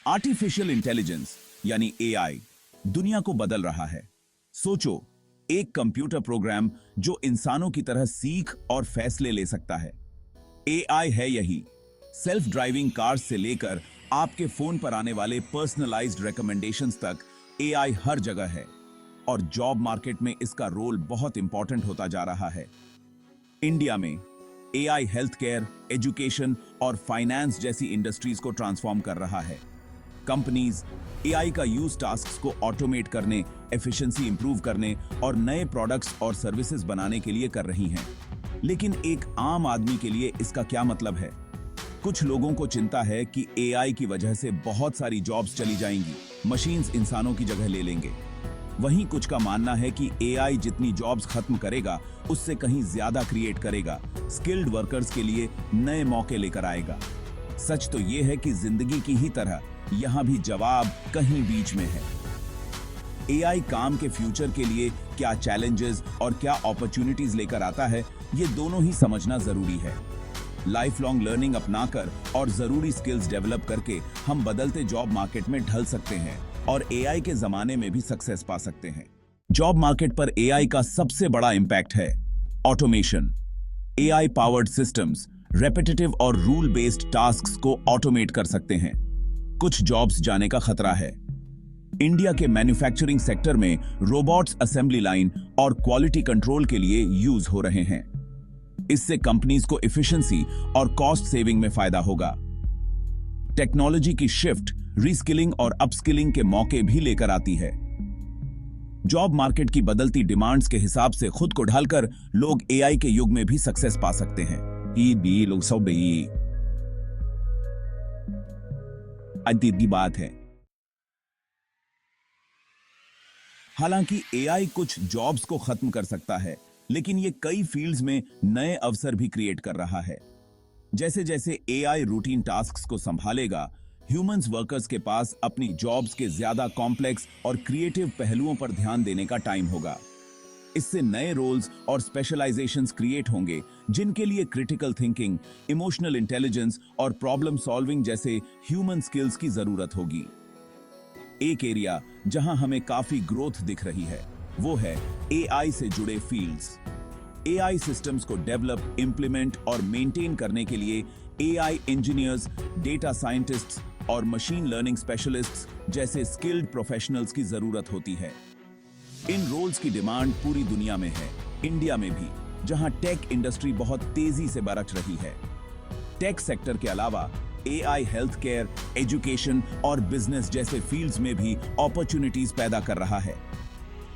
Artificial intelligence यानी AI दुनिया को बदल रहा है। सोचो, एक कंप्यूटर प्रोग्राम जो इंसानों की तरह सीख और फैसले ले सकता है। एआई है यही। सेल्फ ड्राइविंग कार्स से लेकर आपके फोन पर आने वाले पर्सनलाइज्ड रिकमेंडेशंस तक एआई हर जगह है और जॉब मार्केट में इसका रोल बहुत इंपॉर्टेंट होता जा रहा है। इंडिया में एआई हेल्थ केयर, एजुकेशन और फाइनेंस जैसी इंडस्ट्रीज को ट्रांसफॉर्म कर रहा है। कंपनीज एआई का यूज टास्क्स को ऑटोमेट करने, एफिशिएंसी इंप्रूव करने और नए प्रोडक्ट्स और सर्विसेज बनाने के लिए कर रही हैं। लेकिन एक आम आदमी के लिए इसका क्या मतलब है? कुछ लोगों को चिंता है कि एआई की वजह से बहुत सारी जॉब्स चली जाएंगी, मशीन्स इंसानों की जगह ले लेंगे। वहीं कुछ का मानना है कि एआई जितनी जॉब्स खत्म करेगा, उससे कहीं ज्यादा क्रिएट करेगा, स्किल्ड वर्कर्स के लिए नए मौके लेकर आएगा। सच तो यह है कि जिंदगी की ही तरह यहां भी जवाब कहीं बीच में है। एआई काम के फ्यूचर के लिए क्या चैलेंजेस और क्या अपॉर्चुनिटीज लेकर आता है, ये दोनों ही समझना जरूरी है। लाइफ लॉन्ग लर्निंग अपनाकर और जरूरी स्किल्स डेवलप करके हम बदलते जॉब मार्केट में ढल सकते हैं और एआई के जमाने में भी सक्सेस पा सकते हैं। जॉब मार्केट पर एआई का सबसे बड़ा इंपैक्ट है automation. AI powered systems repetitive और रूल बेस्ड टास्क्स को ऑटोमेट कर सकते हैं। कुछ जॉब्स जाने का खतरा है। इंडिया के मैन्युफैक्चरिंग सेक्टर में रोबोट्स असेंबली लाइन और क्वालिटी कंट्रोल के लिए यूज हो रहे हैं। इससे कंपनीज को एफिशिएंसी और कॉस्ट सेविंग में फायदा होगा। टेक्नोलॉजी की शिफ्ट रीस्किलिंग और अपस्किलिंग के मौके भी लेकर आती है। जॉब मार्केट की बदलती डिमांड्स के हिसाब से खुद को ढालकर लोग एआई के युग में भी सक्सेस पा सकते हैं। की बात है। हालांकि एआई कुछ जॉब्स को खत्म कर सकता है, लेकिन ये कई फील्ड्स में नए अवसर भी क्रिएट कर रहा है। जैसे जैसे एआई रूटीन टास्क्स को संभालेगा, ह्यूमंस वर्कर्स के पास अपनी जॉब्स के ज्यादा कॉम्प्लेक्स और क्रिएटिव पहलुओं पर ध्यान देने का टाइम होगा। इससे नए रोल्स और स्पेशलाइजेशंस क्रिएट होंगे, जिनके लिए क्रिटिकल थिंकिंग, इमोशनल इंटेलिजेंस और प्रॉब्लम सॉल्विंग जैसे ह्यूमन स्किल्स की जरूरत होगी। एक एरिया जहां हमें काफी ग्रोथ दिख रही है, वो है एआई से जुड़े फील्ड्स। एआई सिस्टम्स को डेवलप, इंप्लीमेंट और मेंटेन करने के लिए एआई इंजीनियर्स, डेटा साइंटिस्ट्स और मशीन लर्निंग स्पेशलिस्ट्स जैसे स्किल्ड प्रोफेशनल्स की जरूरत होती है। इन रोल्स की डिमांड पूरी दुनिया में है, इंडिया में भी, जहां टेक इंडस्ट्री बहुत तेजी से बरक रही है। टेक सेक्टर के अलावा एआई हेल्थ केयर, एजुकेशन और बिजनेस जैसे फील्ड्स में भी अपॉर्चुनिटीज पैदा कर रहा है।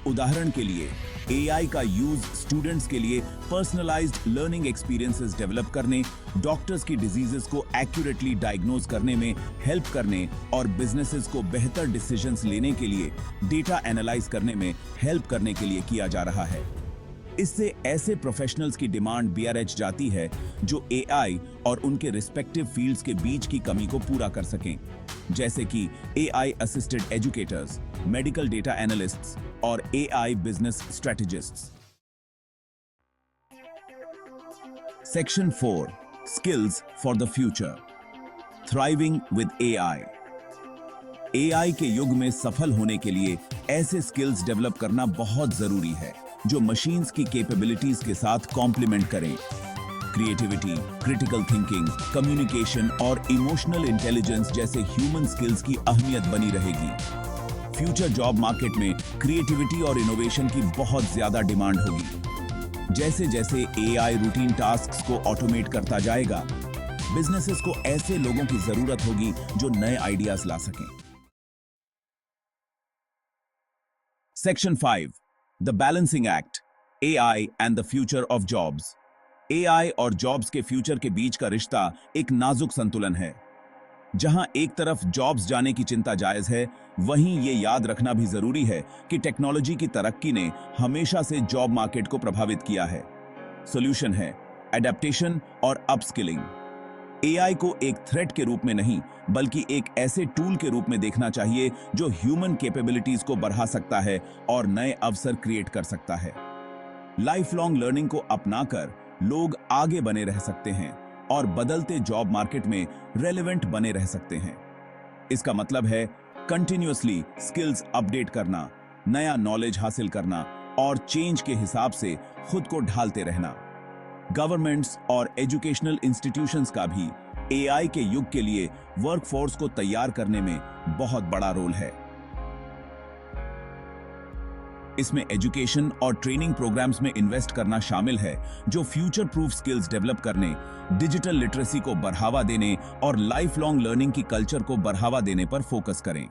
उदाहरण के लिए एआई का यूज स्टूडेंट्स के लिए पर्सनलाइज्ड लर्निंग एक्सपीरियंसेस डेवलप करने, डॉक्टर्स की डिजीजेस को एक्यूरेटली डायग्नोज करने में हेल्प करने और बिजनेसेस को बेहतर डिसीजंस लेने के लिए डेटा एनालाइज करने में हेल्प करने के लिए किया जा रहा है। इससे ऐसे प्रोफेशनल्स की डिमांड बीआरएच जाती है जो एआई और उनके रिस्पेक्टिव फील्ड्स के बीच की कमी को पूरा कर सकें, जैसे कि AI assisted educators, medical data analysts और AI business strategists. Section 4, skills for the future, thriving with AI. AI के युग में सफल होने के लिए ऐसे स्किल्स डेवलप करना बहुत जरूरी है जो मशीन्स की कैपेबिलिटीज के साथ कॉम्प्लीमेंट करें। क्रिएटिविटी, क्रिटिकल थिंकिंग, कम्युनिकेशन और इमोशनल इंटेलिजेंस जैसे ह्यूमन स्किल्स की अहमियत बनी रहेगी। फ्यूचर जॉब मार्केट में क्रिएटिविटी और इनोवेशन की बहुत ज्यादा डिमांड होगी। जैसे जैसे एआई रूटीन टास्क्स को ऑटोमेट करता जाएगा, बिजनेसेस को ऐसे लोगों की जरूरत होगी जो नए आइडियाज ला सकें। Section 5, the balancing act, AI and the future of jobs. AI और जॉब्स के फ्यूचर के बीच का रिश्ता एक नाजुक संतुलन है। जहां एक तरफ जॉब्स जाने की चिंता जायज है, वहीं ये याद रखना भी जरूरी है कि टेक्नोलॉजी की तरक्की ने हमेशा से जॉब मार्केट को प्रभावित किया है। सॉल्यूशन है एडेप्टेशन और अपस्किलिंग। एआई को एक थ्रेट के रूप में नहीं, बल्कि एक ऐसे टूल के रूप में देखना चाहिए जो ह्यूमन कैपेबिलिटीज को बढ़ा सकता है और नए अवसर क्रिएट कर सकता है। लाइफ लॉन्ग लर्निंग को अपनाकर लोग आगे बने रह सकते हैं और बदलते जॉब मार्केट में रेलेवेंट बने रह सकते हैं। इसका मतलब है कंटिन्यूअसली स्किल्स अपडेट करना, नया नॉलेज हासिल करना और चेंज के हिसाब से खुद को ढालते रहना। गवर्नमेंट्स और एजुकेशनल इंस्टीट्यूशंस का भी एआई के युग के लिए वर्कफोर्स को तैयार करने में बहुत बड़ा रोल है। इसमें एजुकेशन और ट्रेनिंग प्रोग्राम्स में इन्वेस्ट करना शामिल है, जो फ्यूचर प्रूफ स्किल्स डेवलप करने, डिजिटल लिटरेसी को बढ़ावा देने और लाइफ लॉन्ग लर्निंग की कल्चर को बढ़ावा देने पर फोकस करें।